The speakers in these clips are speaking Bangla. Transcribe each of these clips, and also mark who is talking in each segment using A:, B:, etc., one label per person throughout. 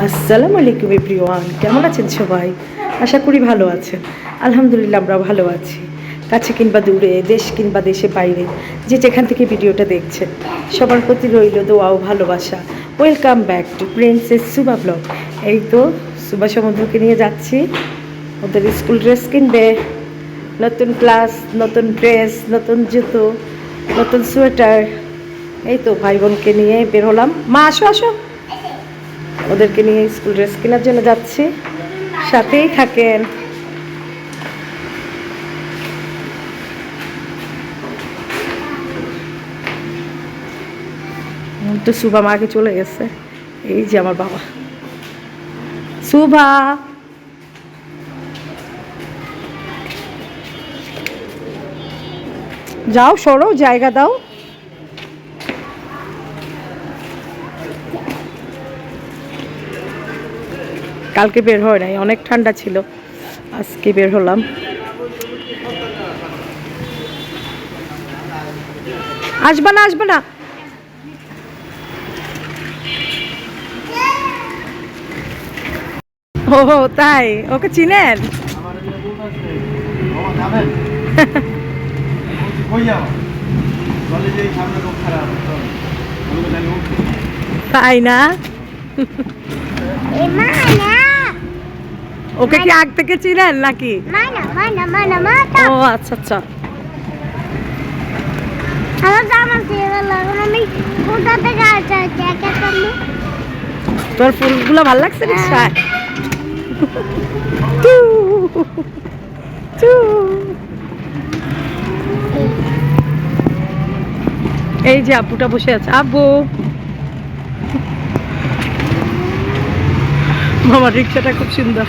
A: আসসালামু আলাইকুম এভরিওয়ান, কেমন আছেন সবাই? আশা করি ভালো আছেন। আলহামদুলিল্লাহ আমরা ভালো আছি। কাছে কিংবা দূরে, দেশ কিংবা দেশে বাইরে, যে যেখান থেকে ভিডিওটা দেখছেন, সবার প্রতি রইল দোয়া ও ভালোবাসা। Welcome back to princess Suba blog. এই তো সুবা সমুদ্রকে নিয়ে যাচ্ছি, ওদের স্কুল ড্রেস কিনবে, নতুন ক্লাস, নতুন ড্রেস, নতুন জুতো, নতুন সোয়েটার। এই তো ভাই বোনকে নিয়ে বের হলাম। মা আসো আসো, ওদেরকে নিয়ে স্কুল ড্রেস কেনার জন্য যাচ্ছি, সাথেই থাকেন। তো সুভা মাকে চলে গেছে, এই যে আমার বাবা সুভা। যাও সরো, জায়গা দাও। কালকে বের হয় নাই, অনেক ঠান্ডা ছিল, আজকে বের হলাম। আসবা না আসবা না। ও তাই, ওকে চিনেন? তাই না? ওকে কি আগ থেকে চিনেন নাকি? ও আচ্ছা আচ্ছা। তোর ফুলগুলো ভাল লাগছে রিক্সায়? এই যে আব্বুটা বসে আছে। আব্বু, মামার রিক্সাটা খুব সুন্দর।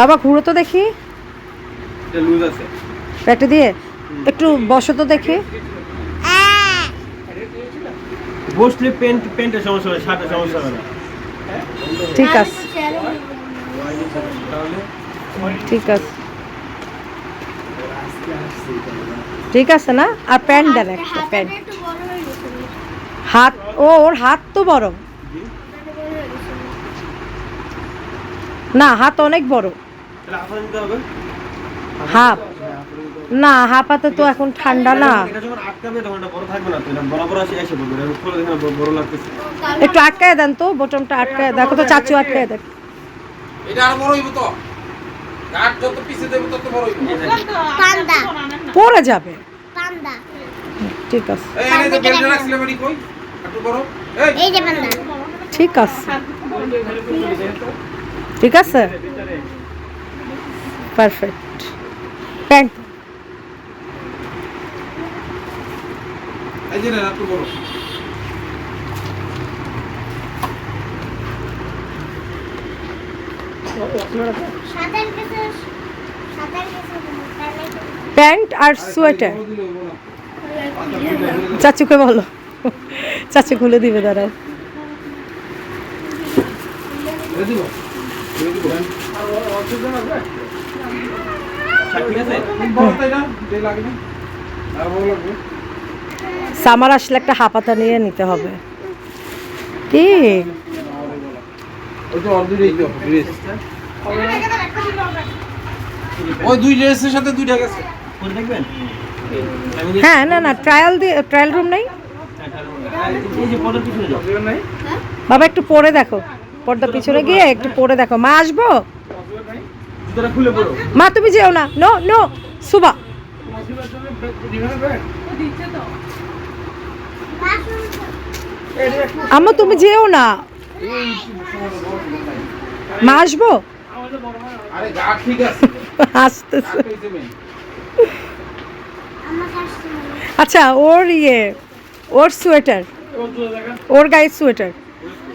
A: বাবা ঘুরো তো দেখি, পেটে দিয়ে একটু বসো তো দেখি।
B: বসলে পেন্টের সমস্যা হবে, শার্টের সমস্যা হবে না।
A: ঠিক আছে ঠিক আছে ঠিক আছে না? আর প্যান্ট দেন একটা, প্যান্ট। হাত, ও ওর হাত তো বড় না, হাত অনেক বড়। হাফ না, হাফাতে তো এখন ঠান্ডা না। একটু আটকায় দেন তো, বোটামটা আটকায় দেখো তো, চাচু আটকায় দেন। পড়ে যাবে। ঠিক আছে ঠিক আছে ঠিক আছে, পারফেক্ট। প্যান্ট প্যান্ট আর সোয়েটার। চাচুকে বলো, চাচু খুলে দিবে, দাঁড়াও। সামার আসলে একটা হাপাতা নিয়ে নিতে হবে। কি
B: ওই দুই ড্রেসের সাথে দুইটা গেছে, পরে দেখবেন।
A: হ্যাঁ, না না, ট্রায়াল রুম নেই
B: এই যে পরের পিছনে যাও নাই
A: বাবা, একটু পরে দেখো, পর্দা পিছনে গিয়ে একটু পরে দেখো। মা আসবো?
B: জুতোটা খুলে পড়ো।
A: মা তুমি যেও না, নো নো সুবা। আম্মু তুমি যেও না, মা আসবো?
B: আরে গা ঠিক আছে,
A: আসতেছে। আচ্ছা, ওর সোয়েটার, ওর গায়ের সোয়েটার,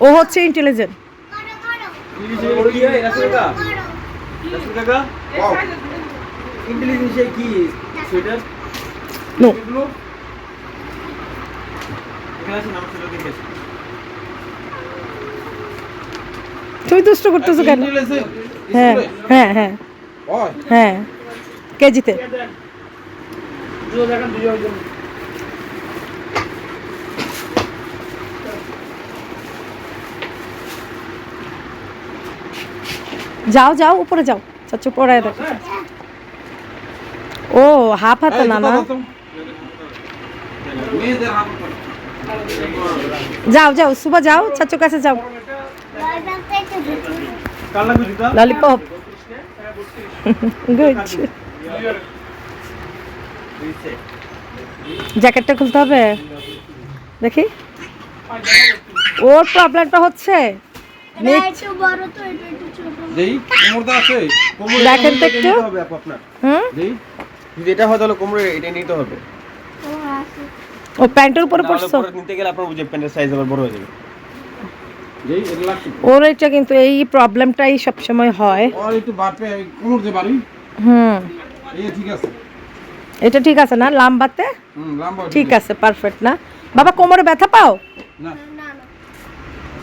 A: ও হচ্ছে ইন্টেলিজেন্ট। নো, তুমি দুষ্ট করতেছো কেন? হ্যাঁ হ্যাঁ হ্যাঁ,
C: ওই
A: হ্যাঁ কেজিতে। যাও যাও উপরে যাও, চাচু পড়ায় দেখো। ও হাফ হাতা
C: এই,
A: না
C: জুতা
A: না,
C: দাও তো। মেয়েদের হাত পা।
A: যাও যাও সুবা যাও, চাচুর কাছে যাও।
B: কার লাগবে জুতা?
A: Lollipop good. জ্যাকেটটা খুলতে হবে, দেখি। ওর প্রবলেমটা হচ্ছে
C: যেই কোমরটা আছে
B: কোমরে
A: দেখেন তো
B: এটা
A: একটু।
B: নিতে হবে আপু আপনার।
A: হুম,
C: যেই
B: যদি এটা হয় তাহলে কোমরে এটা নিতে হবে।
A: ও প্যান্টের উপরে
B: নাহলে
A: পড়ছো।
B: পরে নিতে গেলে আপনার বুঝে প্যান্টের সাইজ আবার বড় হয়ে যাবে।
C: যেই এটা লাগছে
A: ওর এটা কিন্তু এই প্রবলেমটাই সবসময় হয়।
C: আর একটু বাপে কোমর যে বাড়ি
A: হুম,
C: এই ঠিক আছে
A: এটা ঠিক আছে না লাম্বাতে?
C: লম্বা
A: ঠিক আছে, পারফেক্ট না বাবা? কোমরে ব্যথা পাও?
C: না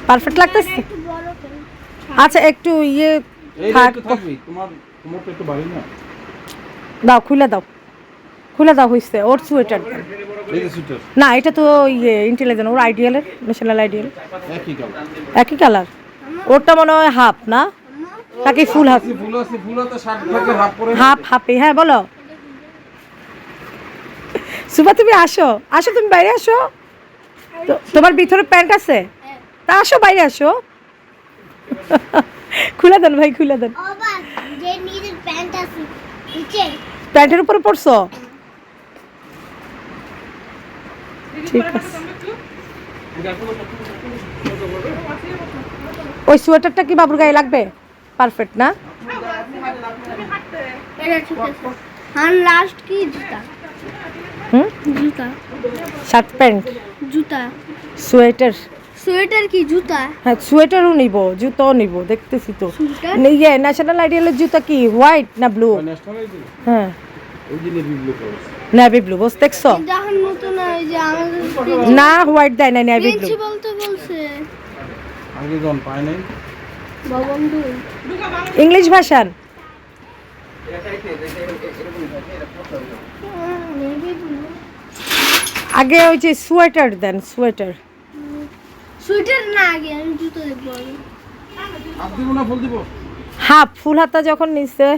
A: পারফেক্ট লাগতেছে? আচ্ছা একটু ইয়ে
C: এই
A: থাক,
C: একটু থাকবি তোমার কোমরটা একটু বাড়ি না
A: দাও খুলে দাও, খুলে দাও হইছে। ওর সোয়েটার
C: এই যে সুইটার
A: না, এটা তো ইয়ে ইন্টেলিজেন্ট, ওর আইডিয়ালের, ন্যাশনাল আইডিয়াল
C: একই কালার
A: একই কালার। ওরটা মনে হয় হাফ না, নাকি ফুল হাফ?
C: ফুল হাতে শার্ট থাকে হাফ পরে
A: হাফ হাফে, হ্যাঁ বলো। সুবা তুমি আসো, আসো তুমি বাইরে আসো। তোমার ভিতরে প্যান্ট আছে? তা আসো বাইরে আসো। খুলে দেন ভাই, খুলে দেন। প্যান্টের উপরে পড়ছো? ঠিক আছে। ওই সোয়েটারটা কি বাবুর গায়ে লাগবে? পারফেক্ট না?
D: লাস্ট কি জুতা
A: হুম,
D: জুতা
A: শার্ট প্যান্ট
D: জুতা
A: সোয়েটার।
D: সোয়েটার কি জুতা
A: হ্যাঁ সোয়েটারও নিব, জুতাও নিব, দেখতেছি তো।
D: সোয়েটার?
A: ইয়ে ন্যাশনাল আইডিয়ালের জুতা কি হোয়াইট না ব্লু?
C: ন্যাশনাল আইডি
A: হ্যাঁ
C: ওই যে navy blue colour
A: navy blue, boss দেখছো
D: যখন নতুন ওই যে আমাদের
A: না? হোয়াইট দেয় না, নেভি ব্লু।
D: প্রিন্সিপাল তো বলছে
C: আগে জন পায় নাই
D: বন্ধু
A: ইংলিশ ভাষান। আগে ওই যে সোয়েটার দেন, সোয়েটার।
D: সোয়েটার না আগে আমি জুতো দেখবো আগে।
C: হাত দিব না ফুল দিব
A: হাফ ফুল হাতা যখন নিচ্ছে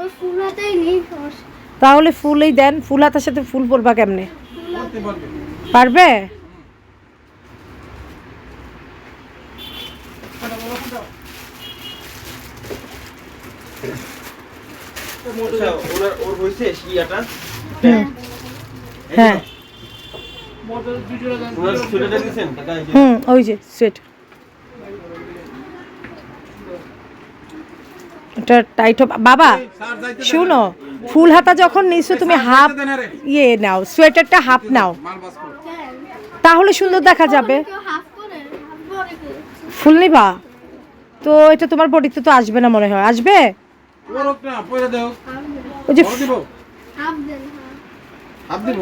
D: ওই ফুল হাতেই নেই সমস্যা
A: তাহলে ফুলই দেন। ফুল হাতার সাথে ফুল পরবা কেমনে?
C: করতে পারবে
A: পারবে?
B: আচ্ছা ওর হইছে ইয়াটা
A: হ্যাঁ
B: ওনার সোয়েটারটা দিছেন টাকা এই যে
A: হুম, ওই যে সোয়েটার। এটা টাইট হবে বাবা।
C: স্যার যাইতে
A: শুনো, ফুল হাতা যখন নিছো তুমি হাফ
C: দেন আরে
A: ইয়ে নাও, সোয়েটারটা হাফ নাও,
C: মাল বাস করো
A: তাহলে সুন্দর দেখা যাবে।
D: কেউ হাফ করে হাফ করে কেউ
A: ফুল নিবা তো এটা তোমার বডিতে তো আসবে না মনে হয়। আসবে?
C: ওরক না পয়সা দাও
A: ওই যে
C: বড় দিব
D: হাফ দেন
C: হাত দিব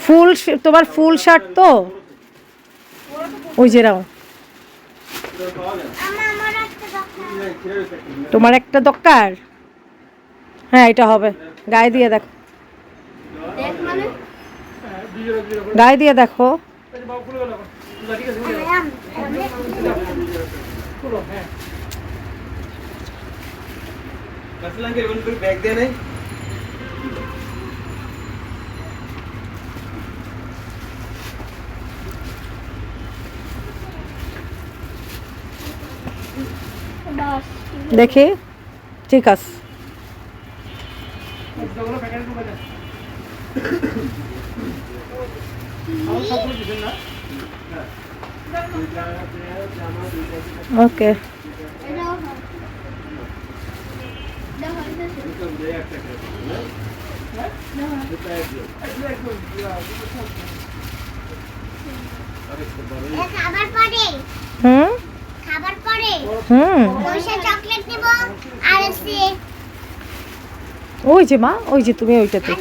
A: ফুল তোমার ফুল শার্ট তো ওই যে রাও। তোমার একটা দরকার? হ্যাঁ এটা হবে, গায়ে দিয়ে দেখো,
D: দেখ মানে
A: গায়ে দিয়ে দেখো।
B: রাসেল আঙ্কেল কোন করে ব্যাগ দেয় নাই
D: বাস
A: দেখি, ঠিক আছে। ওকে,
D: এটাও হাফ
E: খাবার পরে
A: হুম
E: খাবার পরে
A: হুম,
E: পয়সা চকলেট নেব আর আছে
A: ওই যে মা, ওই যে তুমি ওইটাতে।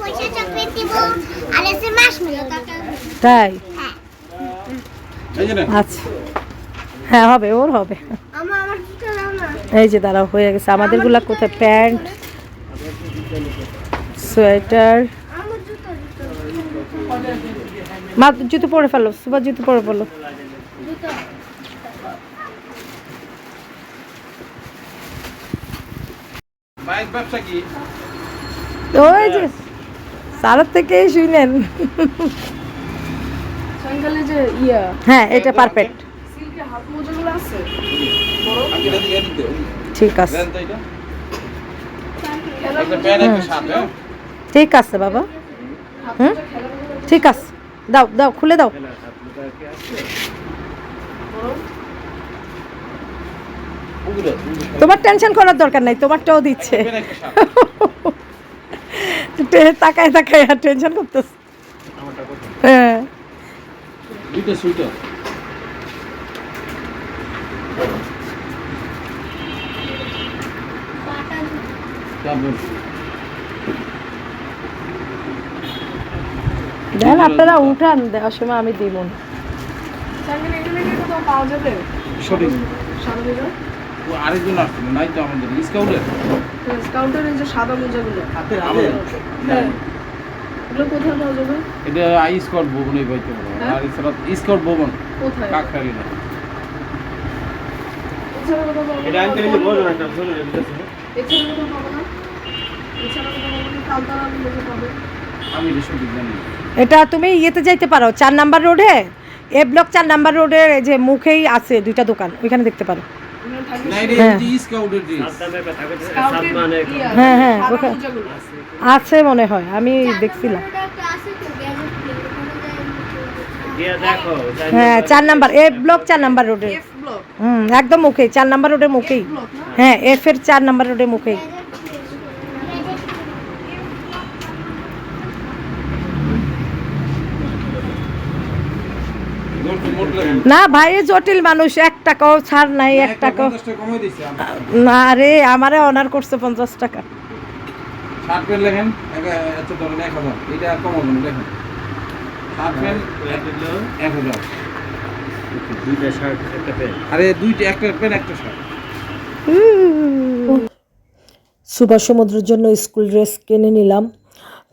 E: পয়সা চকলেট নেব আর আছে মাশমেলো কাকা
A: তাই?
E: হ্যাঁ
C: এই যে না
A: আচ্ছা, হ্যাঁ হবে, ওর হবে।
D: আমার জুতো দাও না
A: এই যে দাঁড়াও হয়ে গেছে আমাদেরগুলা কোথায়, প্যান্ট, সোয়েটার।
D: আমার জুতো
A: মা জুতো পরে ফেলো, সুবার জুতো পরে ফেলো।
D: জুতো
C: বাইক ব্যবসা কি?
A: ওই যে সারার থেকেই শুনেন।
F: সঙ্গালে যে ইয়া
A: হ্যাঁ এটা পারফেক্ট,
F: সিল্কের হাত মোজাগুলো আছে
C: আমি এটা দিয়ে দিতে।
A: ঠিক আছে
C: দেন তো এটা। একটা প্যান্ট একটা শার্ট, হ্যাঁ?
A: ঠিক আছে বাবা, হুম ঠিক আছে, দাও দাও খুলে দাও।
C: ওগুলো,
A: তোমার টেনশন করার দরকার নাই, তোমারটাও দিচ্ছে।
C: প্যান্ট একটা শার্ট।
A: তাকায় তাকায় আর টেনশন করতেছ। হ্যাঁ
C: দুইটা সুইটার।
D: পাটা জুতো
C: তারপর
A: দেন আপনারা উঠান, দেওয়ার সময় আমি দিব।
F: সঙ্গালে এগুলো কি কোথাও পাওয়া যাবে
C: সঠিক।
F: সাদা মোজা
C: ও আরেকজন আসছিল, নাই তো আমাদের স্কাউটের।
F: স্কাউটের এই যে সাদা মোজাগুলো
C: আমাদের
F: হ্যাঁ এগুলো কোথায় পাওয়া যাবে
C: এটা আই স্কাউট ভবনে পাইতে পারো।
F: হ্যাঁ?
C: আর এছাড়া স্কাউট ভবন
F: কোথায়
C: কাকরাইলে না।
F: এছাড়া কোথাও পাবো
B: এটা
F: না?
B: আনতে গেলে বলো একটা শুনে দিতেছে
F: এছাড়া কোথাও পাবো না এছাড়া কোথাও পাবো না কালতারা মোজা পাবে
C: আমি এটা সঠিক জানি না।
A: এটা তুমি ইয়েতে যাইতে পারো 4 নাম্বার রোডে, এ ব্লক 4 নাম্বার রোডের যে মুখেই আছে দুইটা দোকান, ওইখানে দেখতে পারো।
F: ওখানে থাকবে
C: না এটা
A: হ্যাঁ।
C: স্কাউটের ড্রেস।
B: সাবধানে থাকে
F: স্কাউটের
B: সাবধানে
F: ইয়া,
A: হ্যাঁ, হ্যাঁ,
F: সাদা
A: ওখানে-
F: মোজাগুলো
A: আছে মনে হয়, আমি দেখছিলাম।
D: একটা আছে তো গ্যাজেট প্লে ওখানে যাই
B: গিয়ে দেখো
A: হ্যাঁ 4 নাম্বার, এ ব্লক 4 নাম্বার রোডে,
F: এফ ব্লক
A: একদম মুখেই 4 নাম্বার রোডের মুখেই।
F: ব্লক না
A: হ্যাঁ এফ এর 4 নাম্বার রোডের মুখেই। না ভাই জটিল মানুষ, 1 টাকাও ছাড় নাই, 1 টাকাও
C: 50 টাকা কমাই দিছি।
A: না রে, আমারে অনার করছে 50 টাকা।
C: শার্ট প্যান্ট লেখেন আচ্ছা ধরেন 1000, এটা আর কমাবেন লেখেন। Shirt pant 1000।
B: দুইটা শার্ট একটা প্যান্ট।
C: আরে দুইটা, একটা প্যান্ট একটা শার্ট।
A: সুভাষ সমুদ্রের জন্য স্কুল ড্রেস কিনে নিলাম।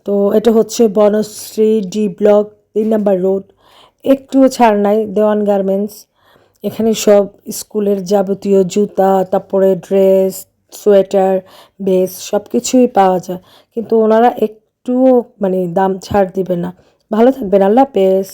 A: তো এটা হচ্ছে Banasree D block 3 number road, একটুও ছাড় নাই, দেওয়ান গার্মেন্টস। এখানে সব স্কুলের যাবতীয় জুতা, তারপরে ড্রেস, সোয়েটার, বেস সব কিছুই পাওয়া যায়, কিন্তু ওনারা একটুও মানে দাম ছাড় দিবে না। ভালো থাকবেন, আল্লাহ হাফেজ।